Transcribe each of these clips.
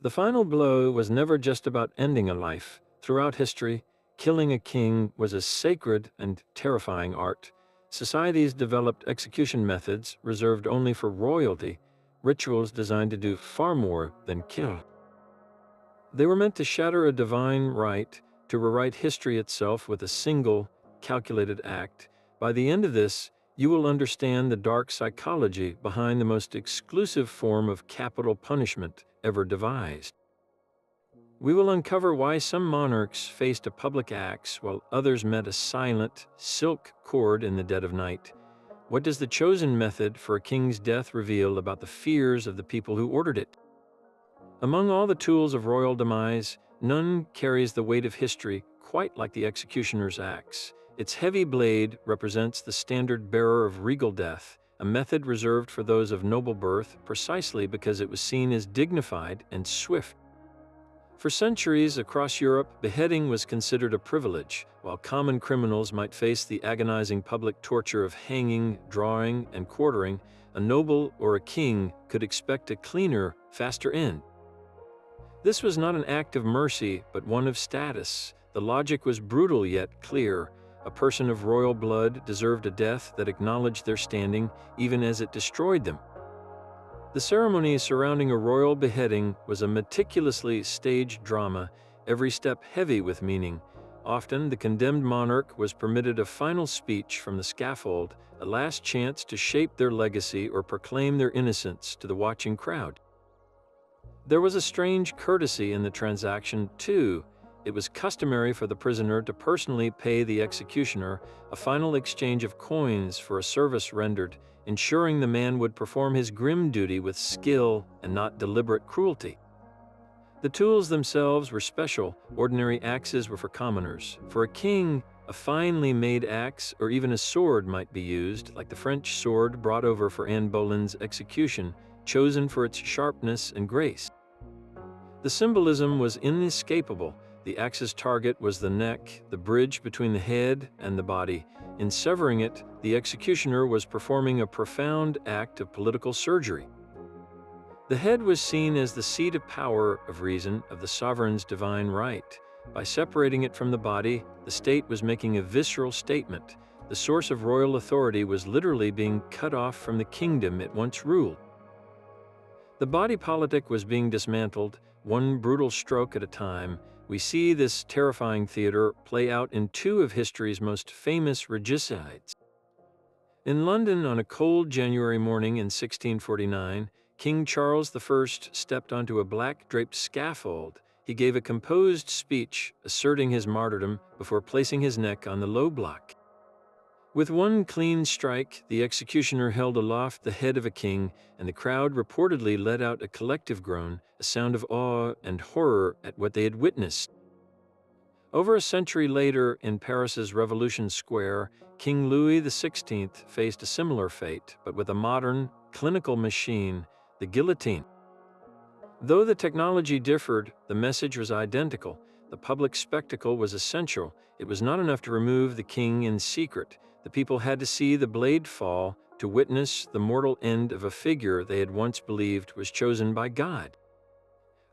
The final blow was never just about ending a life. Throughout history, killing a king was a sacred and terrifying art. Societies developed execution methods reserved only for royalty, rituals designed to do far more than kill. They were meant to shatter a divine right, to rewrite history itself with a single, calculated act. By the end of this, you will understand the dark psychology behind the most exclusive form of capital punishment ever devised. We will uncover why some monarchs faced a public axe while others met a silent, silk cord in the dead of night. What does the chosen method for a king's death reveal about the fears of the people who ordered it? Among all the tools of royal demise, none carries the weight of history quite like the executioner's axe. Its heavy blade represents the standard bearer of regal death, a method reserved for those of noble birth precisely because it was seen as dignified and swift. For centuries across Europe, beheading was considered a privilege, while common criminals might face the agonizing public torture of hanging, drawing, and quartering. A noble or a king could expect a cleaner, faster end. This was not an act of mercy, but one of status. The logic was brutal yet clear. A person of royal blood deserved a death that acknowledged their standing, even as it destroyed them. The ceremony surrounding a royal beheading was a meticulously staged drama, every step heavy with meaning. Often, the condemned monarch was permitted a final speech from the scaffold, a last chance to shape their legacy or proclaim their innocence to the watching crowd. There was a strange courtesy in the transaction, too. It was customary for the prisoner to personally pay the executioner a final exchange of coins for a service rendered, ensuring the man would perform his grim duty with skill and not deliberate cruelty. The tools themselves were special. Ordinary axes were for commoners. For a king, a finely made axe or even a sword might be used, like the French sword brought over for Anne Boleyn's execution, chosen for its sharpness and grace. The symbolism was inescapable. The axe's target was the neck, the bridge between the head and the body. In severing it, the executioner was performing a profound act of political surgery. The head was seen as the seat of power, of reason, of the sovereign's divine right. By separating it from the body, the state was making a visceral statement. The source of royal authority was literally being cut off from the kingdom it once ruled. The body politic was being dismantled, one brutal stroke at a time. We see this terrifying theater play out in two of history's most famous regicides. In London on a cold January morning in 1649, King Charles I stepped onto a black-draped scaffold. He gave a composed speech asserting his martyrdom before placing his neck on the low block. With one clean strike, the executioner held aloft the head of a king, and the crowd reportedly let out a collective groan, a sound of awe and horror at what they had witnessed. Over a century later, in Paris's Revolution Square, King Louis XVI faced a similar fate, but with a modern, clinical machine, the guillotine. Though the technology differed, the message was identical. The public spectacle was essential. It was not enough to remove the king in secret. The people had to see the blade fall, to witness the mortal end of a figure they had once believed was chosen by God.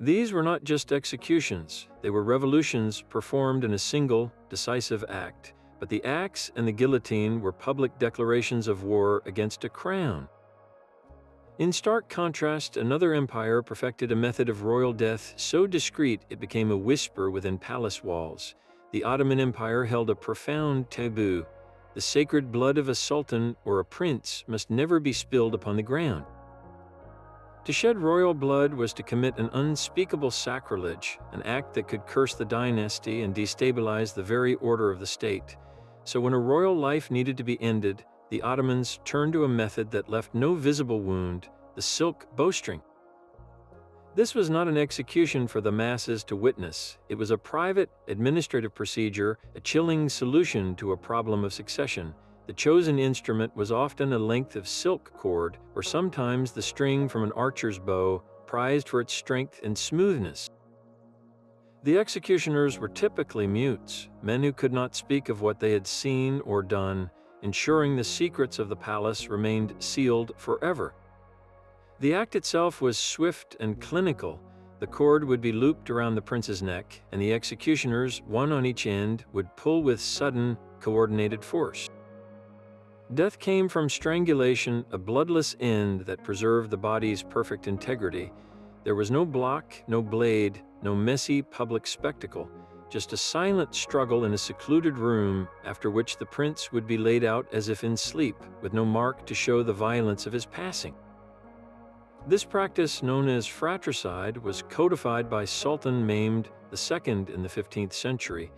These were not just executions, they were revolutions performed in a single, decisive act. But the axe and the guillotine were public declarations of war against a crown. In stark contrast, another empire perfected a method of royal death so discreet it became a whisper within palace walls. The Ottoman Empire held a profound taboo. The sacred blood of a sultan or a prince must never be spilled upon the ground. To shed royal blood was to commit an unspeakable sacrilege, an act that could curse the dynasty and destabilize the very order of the state. So when a royal life needed to be ended, the Ottomans turned to a method that left no visible wound, the silk bowstring. This was not an execution for the masses to witness. It was a private, administrative procedure, a chilling solution to a problem of succession. The chosen instrument was often a length of silk cord, or sometimes the string from an archer's bow, prized for its strength and smoothness. The executioners were typically mutes, men who could not speak of what they had seen or done, ensuring the secrets of the palace remained sealed forever. The act itself was swift and clinical. The cord would be looped around the prince's neck, and the executioners, one on each end, would pull with sudden, coordinated force. Death came from strangulation, a bloodless end that preserved the body's perfect integrity. There was no block, no blade, no messy public spectacle, just a silent struggle in a secluded room, after which the prince would be laid out as if in sleep, with no mark to show the violence of his passing. This practice, known as fratricide, was codified by Sultan Mehmed II in the 15th century.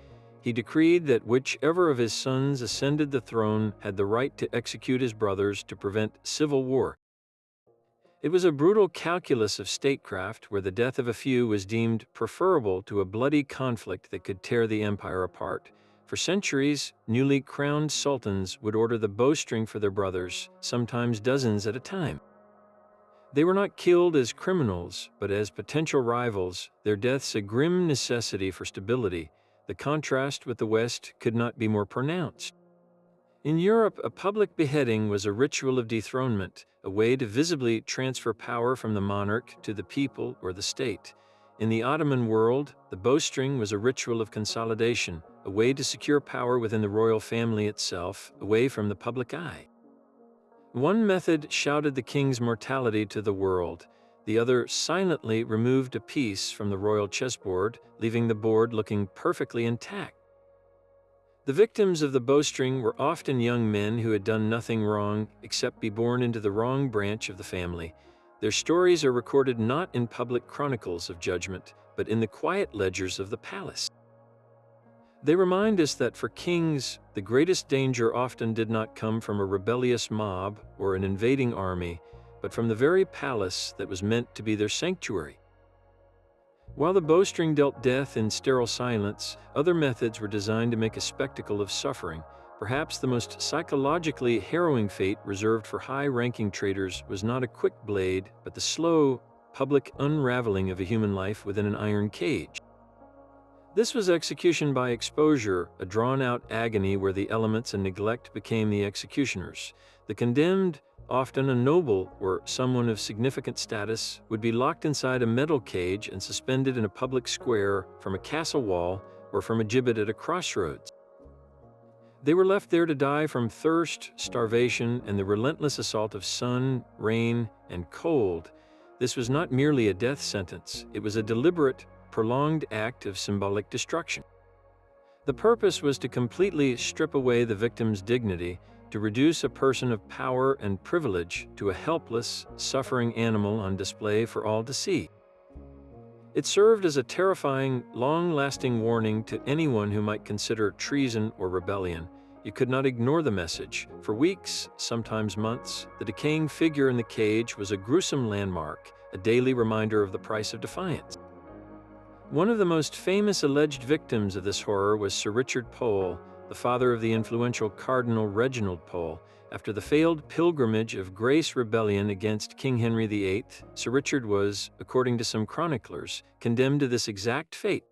He decreed that whichever of his sons ascended the throne had the right to execute his brothers to prevent civil war. It was a brutal calculus of statecraft where the death of a few was deemed preferable to a bloody conflict that could tear the empire apart. For centuries, newly crowned sultans would order the bowstring for their brothers, sometimes dozens at a time. They were not killed as criminals, but as potential rivals, their deaths a grim necessity for stability. The contrast with the West could not be more pronounced. In Europe, a public beheading was a ritual of dethronement, a way to visibly transfer power from the monarch to the people or the state. In the Ottoman world, the bowstring was a ritual of consolidation, a way to secure power within the royal family itself, away from the public eye. One method shouted the king's mortality to the world. The other silently removed a piece from the royal chessboard, leaving the board looking perfectly intact. The victims of the bowstring were often young men who had done nothing wrong except be born into the wrong branch of the family. Their stories are recorded not in public chronicles of judgment, but in the quiet ledgers of the palace. They remind us that for kings, the greatest danger often did not come from a rebellious mob or an invading army, but from the very palace that was meant to be their sanctuary. While the bowstring dealt death in sterile silence, other methods were designed to make a spectacle of suffering. Perhaps the most psychologically harrowing fate reserved for high-ranking traitors was not a quick blade, but the slow, public unraveling of a human life within an iron cage. This was execution by exposure, a drawn-out agony where the elements and neglect became the executioners. The condemned, often a noble or someone of significant status, would be locked inside a metal cage and suspended in a public square, from a castle wall, or from a gibbet at a crossroads. They were left there to die from thirst, starvation, and the relentless assault of sun, rain, and cold. This was not merely a death sentence, it was a deliberate, prolonged act of symbolic destruction. The purpose was to completely strip away the victim's dignity, to reduce a person of power and privilege to a helpless, suffering animal on display for all to see. It served as a terrifying, long-lasting warning to anyone who might consider treason or rebellion. You could not ignore the message. For weeks, sometimes months, the decaying figure in the cage was a gruesome landmark, a daily reminder of the price of defiance. One of the most famous alleged victims of this horror was Sir Richard Pole, the father of the influential Cardinal Reginald Pole. After the failed pilgrimage of Grace Rebellion against King Henry VIII, Sir Richard was, according to some chroniclers, condemned to this exact fate.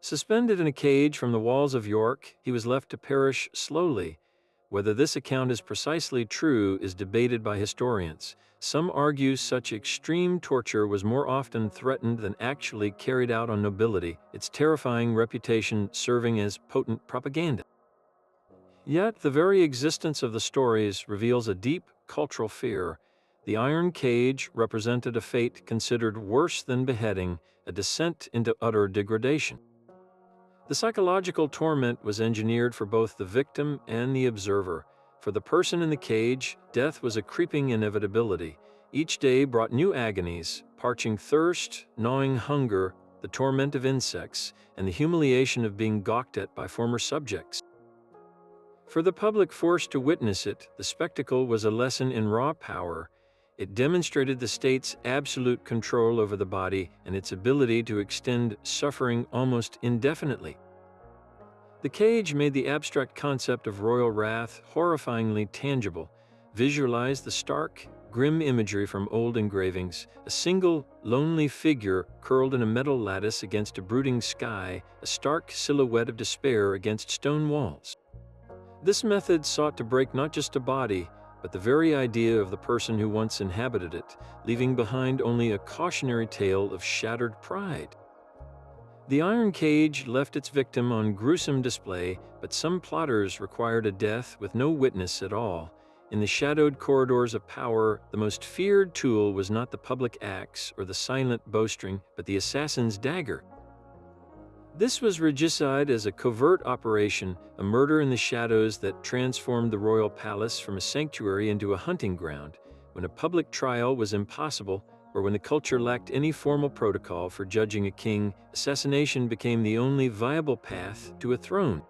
Suspended in a cage from the walls of York, he was left to perish slowly. Whether this account is precisely true is debated by historians. Some argue such extreme torture was more often threatened than actually carried out on nobility, its terrifying reputation serving as potent propaganda. Yet, the very existence of the stories reveals a deep cultural fear. The iron cage represented a fate considered worse than beheading, a descent into utter degradation. The psychological torment was engineered for both the victim and the observer. For the person in the cage, death was a creeping inevitability. Each day brought new agonies, parching thirst, gnawing hunger, the torment of insects, and the humiliation of being gawked at by former subjects. For the public forced to witness it, the spectacle was a lesson in raw power. It demonstrated the state's absolute control over the body and its ability to extend suffering almost indefinitely. The cage made the abstract concept of royal wrath horrifyingly tangible. Visualize the stark, grim imagery from old engravings, a single, lonely figure curled in a metal lattice against a brooding sky, a stark silhouette of despair against stone walls. This method sought to break not just a body, but the very idea of the person who once inhabited it, leaving behind only a cautionary tale of shattered pride. The iron cage left its victim on gruesome display, but some plotters required a death with no witness at all. In the shadowed corridors of power, the most feared tool was not the public axe or the silent bowstring, but the assassin's dagger. This was regicide as a covert operation, a murder in the shadows that transformed the royal palace from a sanctuary into a hunting ground, when a public trial was impossible, or when the culture lacked any formal protocol for judging a king. Assassination became the only viable path to a throne.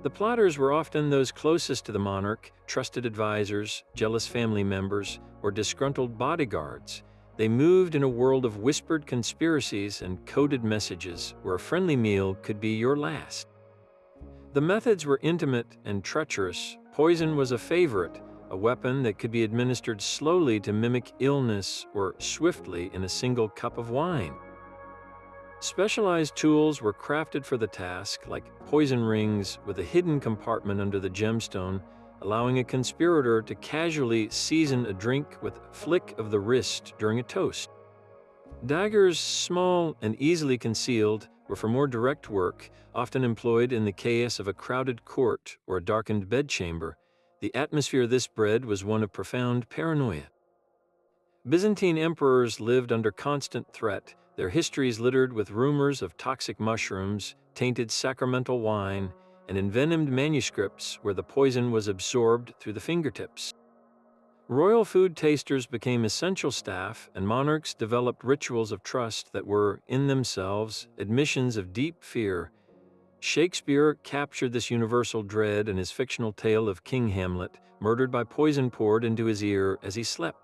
The plotters were often those closest to the monarch, trusted advisors, jealous family members, or disgruntled bodyguards. They moved in a world of whispered conspiracies and coded messages, where a friendly meal could be your last. The methods were intimate and treacherous. Poison was a favorite, a weapon that could be administered slowly to mimic illness or swiftly in a single cup of wine. Specialized tools were crafted for the task, like poison rings with a hidden compartment under the gemstone, allowing a conspirator to casually season a drink with a flick of the wrist during a toast. Daggers, small and easily concealed, were for more direct work, often employed in the chaos of a crowded court or a darkened bedchamber. The atmosphere this bred was one of profound paranoia. Byzantine emperors lived under constant threat, their histories littered with rumors of toxic mushrooms, tainted sacramental wine, and envenomed manuscripts where the poison was absorbed through the fingertips. Royal food tasters became essential staff, and monarchs developed rituals of trust that were, in themselves, admissions of deep fear. Shakespeare captured this universal dread in his fictional tale of King Hamlet, murdered by poison poured into his ear as he slept.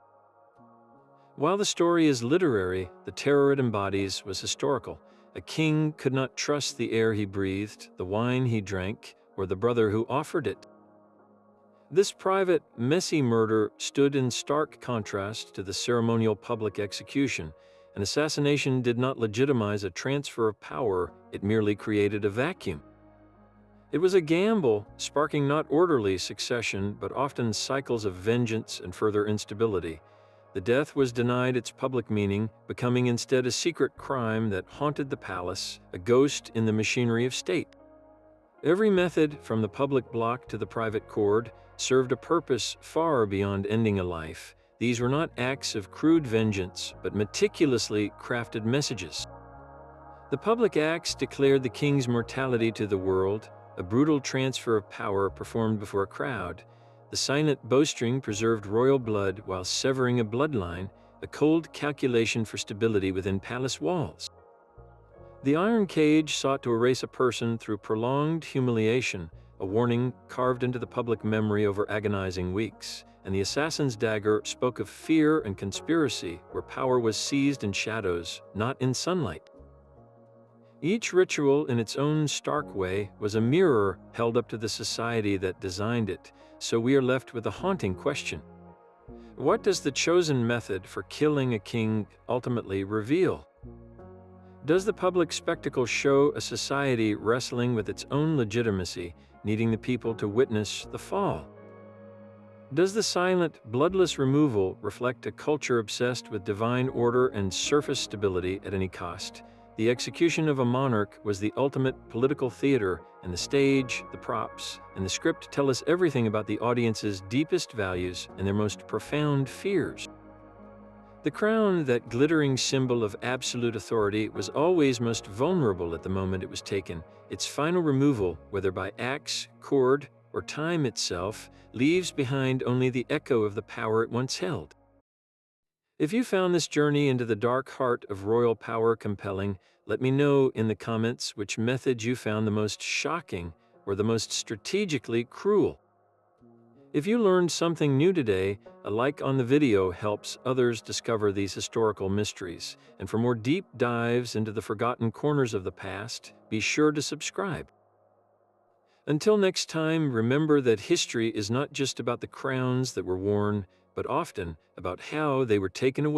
While the story is literary, the terror it embodies was historical. A king could not trust the air he breathed, the wine he drank, or the brother who offered it. This private, messy murder stood in stark contrast to the ceremonial public execution. An assassination did not legitimize a transfer of power, it merely created a vacuum. It was a gamble, sparking not orderly succession, but often cycles of vengeance and further instability. The death was denied its public meaning, becoming instead a secret crime that haunted the palace, a ghost in the machinery of state. Every method, from the public block to the private cord, served a purpose far beyond ending a life. These were not acts of crude vengeance, but meticulously crafted messages. The public acts declared the king's mortality to the world, a brutal transfer of power performed before a crowd. The silent bowstring preserved royal blood while severing a bloodline, a cold calculation for stability within palace walls. The iron cage sought to erase a person through prolonged humiliation, a warning carved into the public memory over agonizing weeks, and the assassin's dagger spoke of fear and conspiracy where power was seized in shadows, not in sunlight. Each ritual, in its own stark way, was a mirror held up to the society that designed it, so we are left with a haunting question. What does the chosen method for killing a king ultimately reveal? Does the public spectacle show a society wrestling with its own legitimacy, needing the people to witness the fall? Does the silent, bloodless removal reflect a culture obsessed with divine order and surface stability at any cost? The execution of a monarch was the ultimate political theater, and the stage, the props, and the script tell us everything about the audience's deepest values and their most profound fears. The crown, that glittering symbol of absolute authority, was always most vulnerable at the moment it was taken. Its final removal, whether by axe, cord, or time itself, leaves behind only the echo of the power it once held. If you found this journey into the dark heart of royal power compelling, let me know in the comments which method you found the most shocking or the most strategically cruel. If you learned something new today, a like on the video helps others discover these historical mysteries. And for more deep dives into the forgotten corners of the past, be sure to subscribe. Until next time, remember that history is not just about the crowns that were worn, but often about how they were taken away.